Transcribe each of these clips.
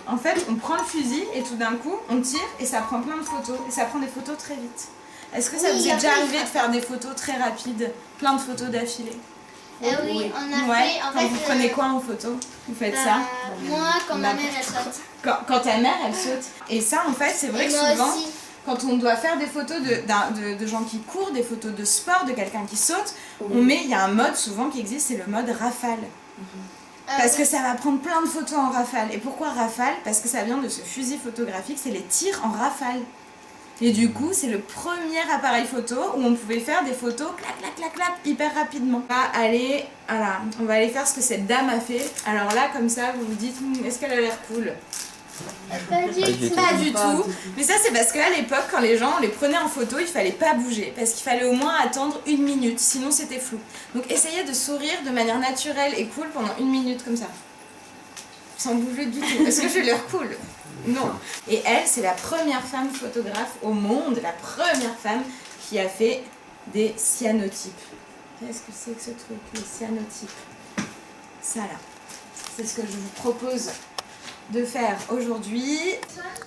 En fait, on prend le fusil et tout d'un coup, on tire et ça prend plein de photos. Et ça prend des photos très vite. Est-ce que ça vous est déjà arrivé de faire des photos très rapides, plein de photos d'affilée? Oui, on a Ouais. fait. En Quand fait, vous prenez quoi en photo? Vous faites ça? Moi, quand ma mère elle saute. Quand ta mère elle saute. Et ça, en fait, c'est vrai Et que moi souvent, aussi. quand on doit faire des photos de gens qui courent, des photos de sport, de quelqu'un qui saute, il y a un mode souvent qui existe, c'est le mode rafale. Parce que ça va prendre plein de photos en rafale. Et pourquoi rafale? Parce que ça vient de ce fusil photographique, c'est les tirs en rafale. Et du coup, c'est le premier appareil photo où on pouvait faire des photos clac, clac, clac, clac, hyper rapidement. On va aller faire ce que cette dame a fait. Alors là, comme ça, vous vous dites, est-ce qu'elle a l'air cool? Pas du tout. Mais ça, c'est parce qu'à l'époque, quand les gens on les prenait en photo, il fallait pas bouger. Parce qu'il fallait au moins attendre 1 minute, sinon c'était flou. Donc essayez de sourire de manière naturelle et cool pendant 1 minute comme ça. Sans bouger du tout. Est-ce que j'ai l'air cool? Non. Et elle, c'est la première femme photographe au monde, la première femme qui a fait des cyanotypes. Qu'est-ce que c'est que ce truc, les cyanotypes? Ça là. C'est ce que je vous propose de faire aujourd'hui.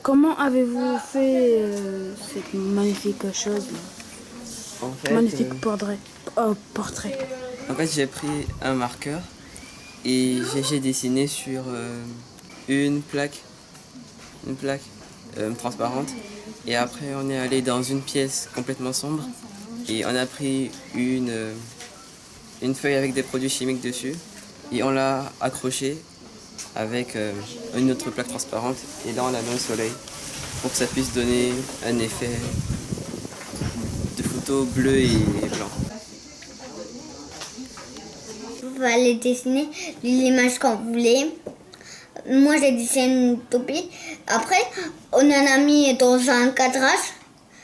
Comment avez-vous fait cette magnifique chose là? En fait, Magnifique portrait. En fait, j'ai pris un marqueur et j'ai dessiné sur une plaque transparente. Et après, on est allé dans une pièce complètement sombre et on a pris une feuille avec des produits chimiques dessus et on l'a accrochée avec une autre plaque transparente et là on l'a mis au soleil pour que ça puisse donner un effet de photo bleu et blanc. Vous allez dessiner l'image qu'on voulait. Moi, j'ai dessiné une utopie. Après, on en a mis dans un cadrage.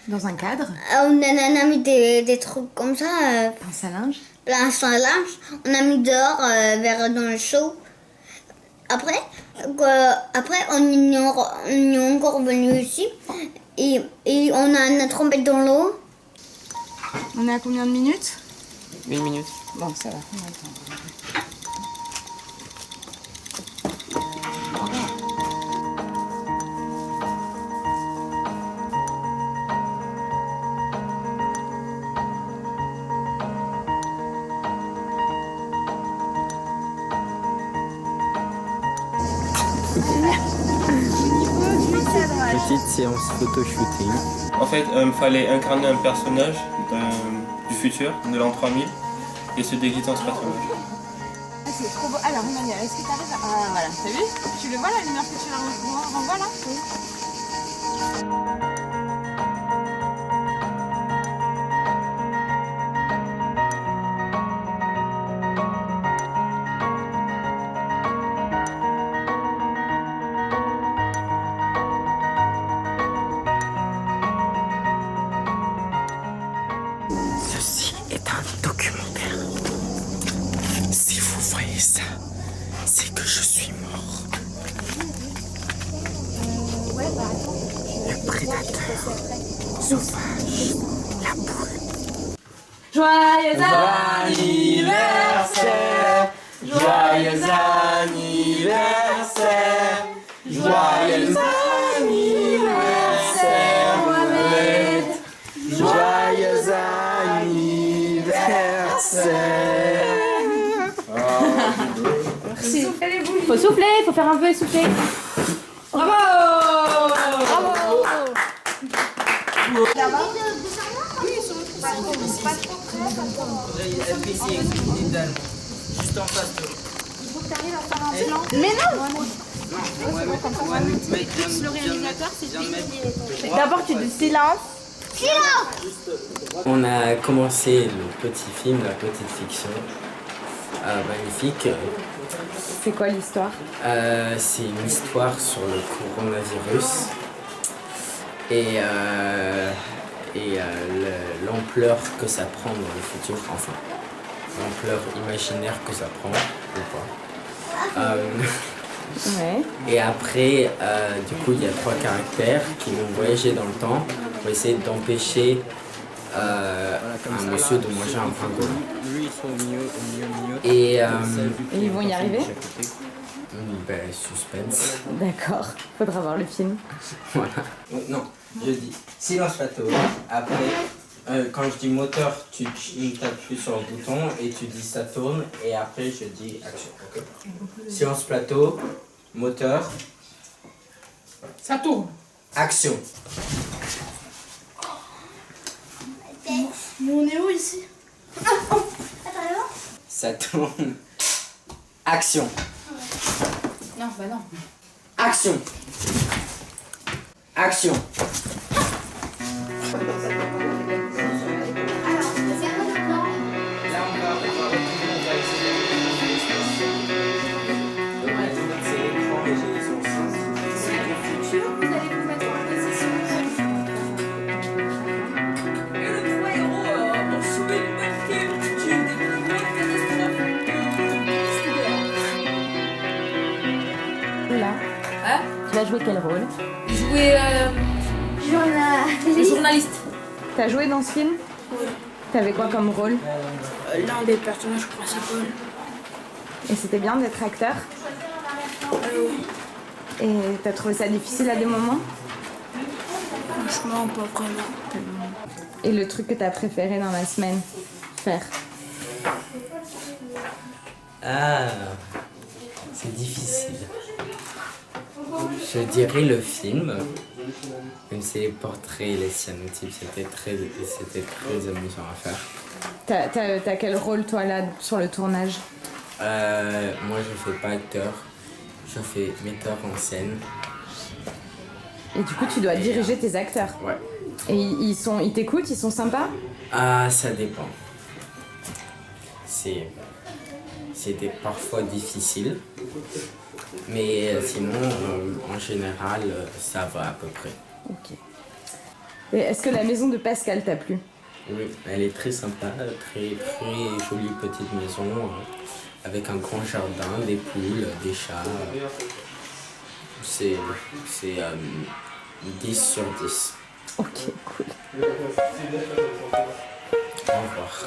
Dans un cadre, On en a mis des trucs comme ça. un salinge. Plein de linge. On a mis dehors, vers dans le chaud. Après, on y est encore venu ici. Et on a une trompette dans l'eau. On est à combien de minutes? 1 minute. Bon, ça va. On a le temps. Petite séance photo-shooting. En fait, il fallait incarner un personnage du futur, de l'an 3000, et se déguiser en ce personnage. Ah, c'est trop beau. Alors, Emmanuel, est-ce que tu arrives à... Ah, voilà, t'as vu? Tu le vois, la lumière que tu renvoies là? Oui. Ceci est un documentaire. Si vous voyez ça, c'est que je suis mort. Le prédateur sauvage, la boule. Joyeux Anniversaire, joyeux anniversaire, joyeux anniversaire, Mohamed, joyeux anniversaire. Merci. Faut souffler, faut faire un vœu et souffler. Bravo! Juste en face de Mais non! D'abord tu dis silence. On a commencé le petit film, la petite fiction. Magnifique. C'est quoi l'histoire? C'est une histoire sur le coronavirus et l'ampleur que ça prend dans le futur, enfin l'ampleur imaginaire que ça prend ou pas. Ouais. Et après, du coup, il y a 3 caractères qui vont voyager dans le temps pour essayer d'empêcher un monsieur de manger un pingouin. Et ils vont y arriver? Ben, suspense. D'accord. Faudra voir le film. Voilà. Non, je dis silence plateau. Après, quand je dis moteur, tu t'appuies sur le bouton et tu dis ça tourne. Et après, je dis action. Ok. Silence plateau, moteur, Ça tourne. action. Mais on est où ici? Attends, Ça tourne. Action. Non, bah non. Action. Action. Là, on va essayer de l'espace. Donc, maintenant, c'est l'écran et j'ai son sens. C'est le futur, vous allez vous mettre en position. Et le 3 héros ont sauvé l'humanité d'une des plus grandes catastrophes de l'histoire. Là. Hein? Tu vas jouer quel rôle? Jouer le journaliste. T'as joué dans ce film? Oui. T'avais quoi comme rôle? L'un des personnages principaux. Et c'était bien d'être acteur? Et t'as trouvé ça difficile à des moments? Franchement, pas vraiment. Et le truc que t'as préféré dans la semaine faire? Ah, c'est difficile. Je dirais le film, même si les portraits et les cyanotypes, c'était très amusant à faire. T'as quel rôle toi là sur le tournage? Moi, je fais pas acteur, je fais metteur en scène. Et du coup tu dois diriger tes acteurs. Ouais. Et ils t'écoutent, ils sont sympas? Ah, ça dépend. C'était parfois difficile, mais sinon, en général, ça va à peu près. Ok. Et est-ce que la maison de Pascal t'a plu? Oui, elle est très sympa, très jolie petite maison, avec un grand jardin, des poules, des chats. C'est 10 sur 10. Ok, cool. Au revoir.